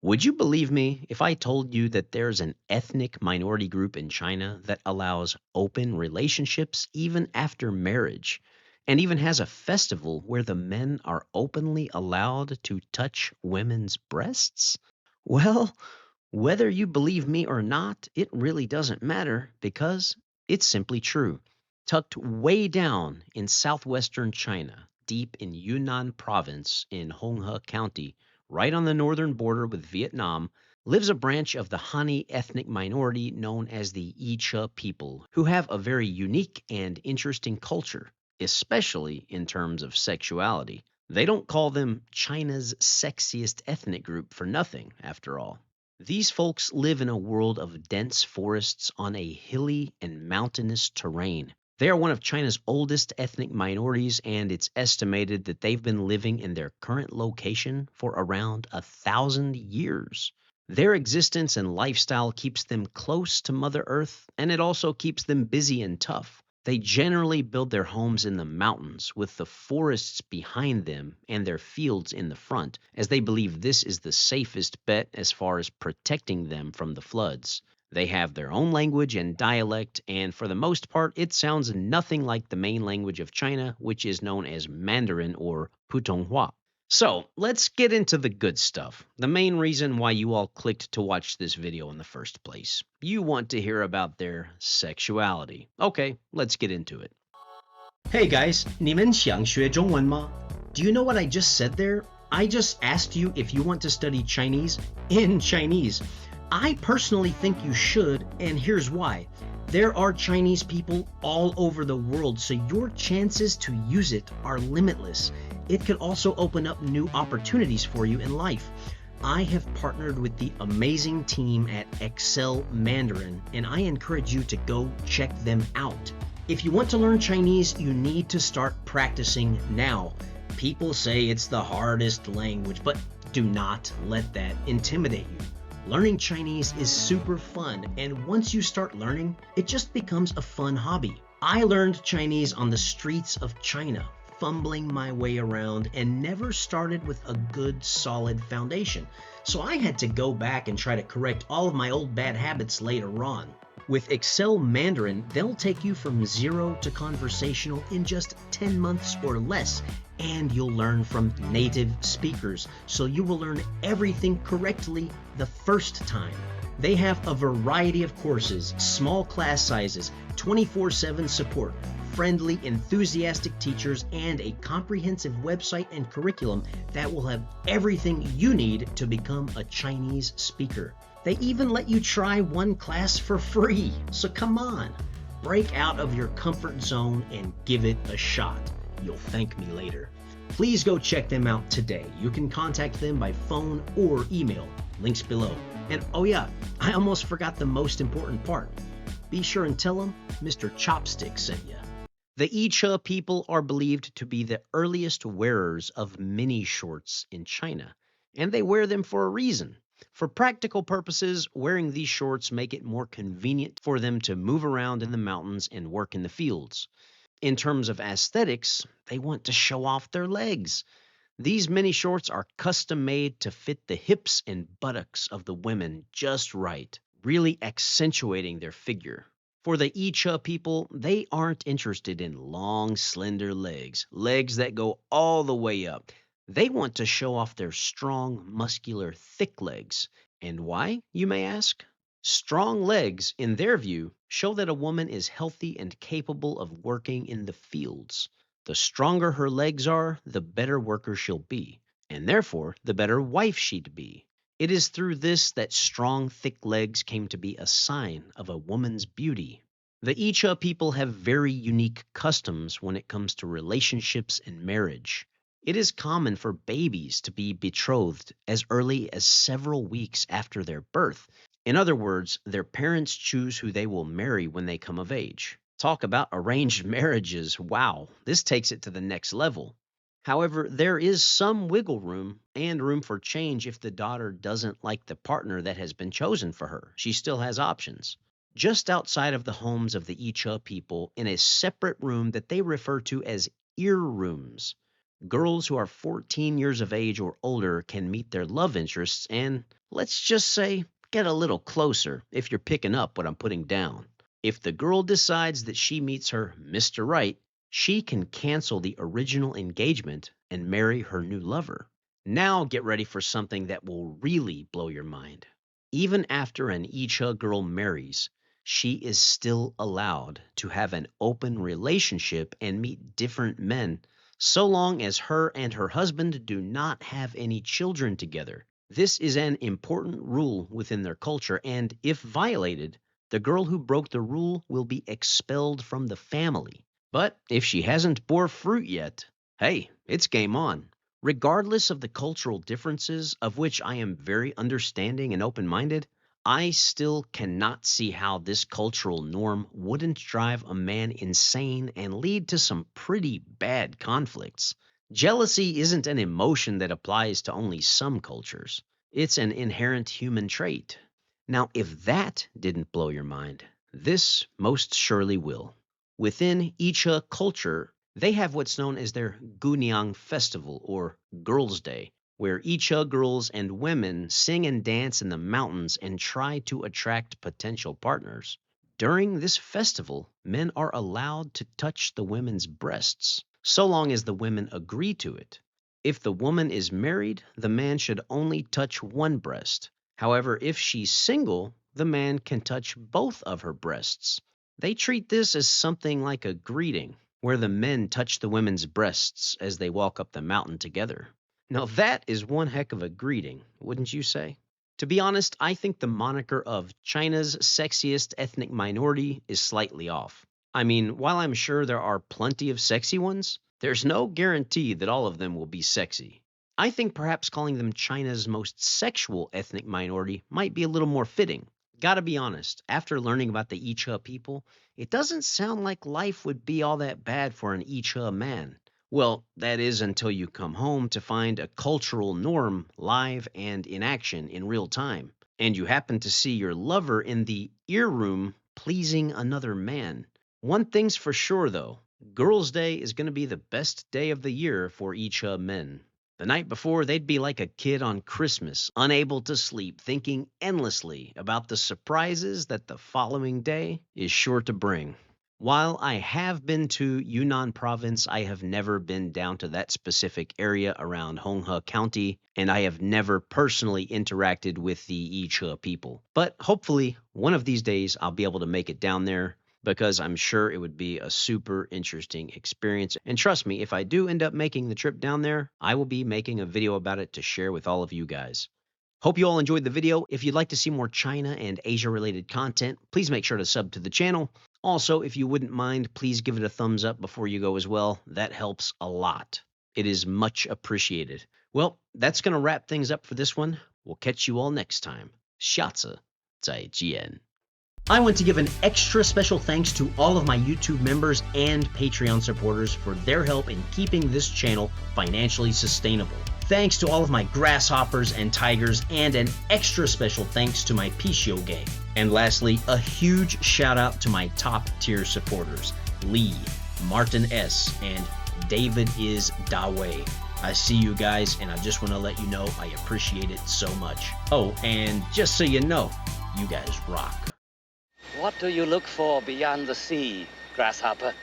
Would you believe me if I told you that there's an ethnic minority group in China that allows open relationships even after marriage, and even has a festival where the men are openly allowed to touch women's breasts? Well, whether you believe me or not, it really doesn't matter because it's simply true. Tucked way down in southwestern China, deep in Yunnan Province in Honghe County, right on the northern border with Vietnam, lives a branch of the Hani ethnic minority known as the Icha people, who have a very unique and interesting culture, especially in terms of sexuality. They don't call them China's sexiest ethnic group for nothing, after all. These folks live in a world of dense forests on a hilly and mountainous terrain. They are one of China's oldest ethnic minorities, and it's estimated that they've been living in their current location for around 1,000 years. Their existence and lifestyle keeps them close to Mother Earth, and it also keeps them busy and tough. They generally build their homes in the mountains with the forests behind them and their fields in the front, as they believe this is the safest bet as far as protecting them from the floods. They have their own language and dialect, and for the most part, it sounds nothing like the main language of China, which is known as Mandarin or Putonghua. So let's get into the good stuff. The main reason why you all clicked to watch this video in the first place. You want to hear about their sexuality. Okay, let's get into it. Hey guys, 你们想学中文吗? Do you know what I just said there? I just asked you if you want to study Chinese in Chinese. I personally think you should, and here's why. There are Chinese people all over the world, so your chances to use it are limitless. It could also open up new opportunities for you in life. I have partnered with the amazing team at Excel Mandarin, and I encourage you to go check them out. If you want to learn Chinese, you need to start practicing now. People say it's the hardest language, but do not let that intimidate you. Learning Chinese is super fun, and once you start learning, it just becomes a fun hobby. I learned Chinese on the streets of China, fumbling my way around, and never started with a good, solid foundation. So I had to go back and try to correct all of my old bad habits later on. With Excel Mandarin, they'll take you from zero to conversational in just 10 months or less, and you'll learn from native speakers, so you will learn everything correctly the first time. They have a variety of courses, small class sizes, 24/7 support, friendly, enthusiastic teachers, and a comprehensive website and curriculum that will have everything you need to become a Chinese speaker. They even let you try one class for free, so come on, break out of your comfort zone and give it a shot. You'll thank me later. Please go check them out today. You can contact them by phone or email. Links below. And oh yeah, I almost forgot the most important part. Be sure and tell them Mr. Chopsticks sent you. The Icha people are believed to be the earliest wearers of mini shorts in China, and they wear them for a reason. For practical purposes, wearing these shorts make it more convenient for them to move around in the mountains and work in the fields. In terms of aesthetics, they want to show off their legs. These mini shorts are custom made to fit the hips and buttocks of the women just right, really accentuating their figure. For the Icha people, they aren't interested in long, slender legs that go all the way up. They want to show off their strong, muscular, thick legs. And why, you may ask? Strong legs, in their view, show that a woman is healthy and capable of working in the fields. The stronger her legs are, the better worker she'll be, and therefore the better wife she'd be. It is through this that strong, thick legs came to be a sign of a woman's beauty. The Icha people have very unique customs when it comes to relationships and marriage. It is common for babies to be betrothed as early as several weeks after their birth. In other words, their parents choose who they will marry when they come of age. Talk about arranged marriages. Wow, this takes it to the next level. However, there is some wiggle room and room for change if the daughter doesn't like the partner that has been chosen for her. She still has options. Just outside of the homes of the Icha people, in a separate room that they refer to as ear rooms, Girls who are 14 years of age or older can meet their love interests and, let's just say, get a little closer if you're picking up what I'm putting down. If the girl decides that she meets her Mr. Right, she can cancel the original engagement and marry her new lover. Now get ready for something that will really blow your mind. Even after an Icha girl marries, she is still allowed to have an open relationship and meet different men so long as her and her husband do not have any children together. This is an important rule within their culture, and if violated, the girl who broke the rule will be expelled from the family. But if she hasn't bore fruit yet, hey, it's game on. Regardless of the cultural differences, of which I am very understanding and open minded, I still cannot see how this cultural norm wouldn't drive a man insane and lead to some pretty bad conflicts. Jealousy isn't an emotion that applies to only some cultures, it's an inherent human trait. Now, if that didn't blow your mind, this most surely will. Within Icha culture, they have what's known as their Gunyang Festival or Girls' Day, where Icha girls and women sing and dance in the mountains and try to attract potential partners. During this festival, men are allowed to touch the women's breasts, so long as the women agree to it. If the woman is married, the man should only touch one breast. However, if she's single, the man can touch both of her breasts. They treat this as something like a greeting, where the men touch the women's breasts as they walk up the mountain together. Now, that is one heck of a greeting, wouldn't you say? To be honest, I think the moniker of China's sexiest ethnic minority is slightly off. I mean, while I'm sure there are plenty of sexy ones, there's no guarantee that all of them will be sexy. I think perhaps calling them China's most sexual ethnic minority might be a little more fitting. Gotta be honest, after learning about the Icha people, it doesn't sound like life would be all that bad for an Icha man. Well, that is until you come home to find a cultural norm live and in action in real time, and you happen to see your lover in the ear room pleasing another man. One thing's for sure though, Girls' Day is going to be the best day of the year for Icha men. The night before, they'd be like a kid on Christmas, unable to sleep, thinking endlessly about the surprises that the following day is sure to bring. While I have been to Yunnan Province, I have never been down to that specific area around Honghe County, and I have never personally interacted with the Icha people. But hopefully, one of these days, I'll be able to make it down there because I'm sure it would be a super interesting experience. And trust me, if I do end up making the trip down there, I will be making a video about it to share with all of you guys. Hope you all enjoyed the video. If you'd like to see more China and Asia related content, please make sure to sub to the channel. Also, if you wouldn't mind, please give it a thumbs up before you go as well. That helps a lot. It is much appreciated. Well, that's going to wrap things up for this one. We'll catch you all next time. 下次再见. I want to give an extra special thanks to all of my YouTube members and Patreon supporters for their help in keeping this channel financially sustainable. Thanks to all of my grasshoppers and tigers, and an extra special thanks to my Pichio gang. And lastly, a huge shout out to my top tier supporters, Lee, Martin S., and David is Dawei. I see you guys, and I just want to let you know I appreciate it so much. Oh, and just so you know, you guys rock. What do you look for beyond the sea, grasshopper?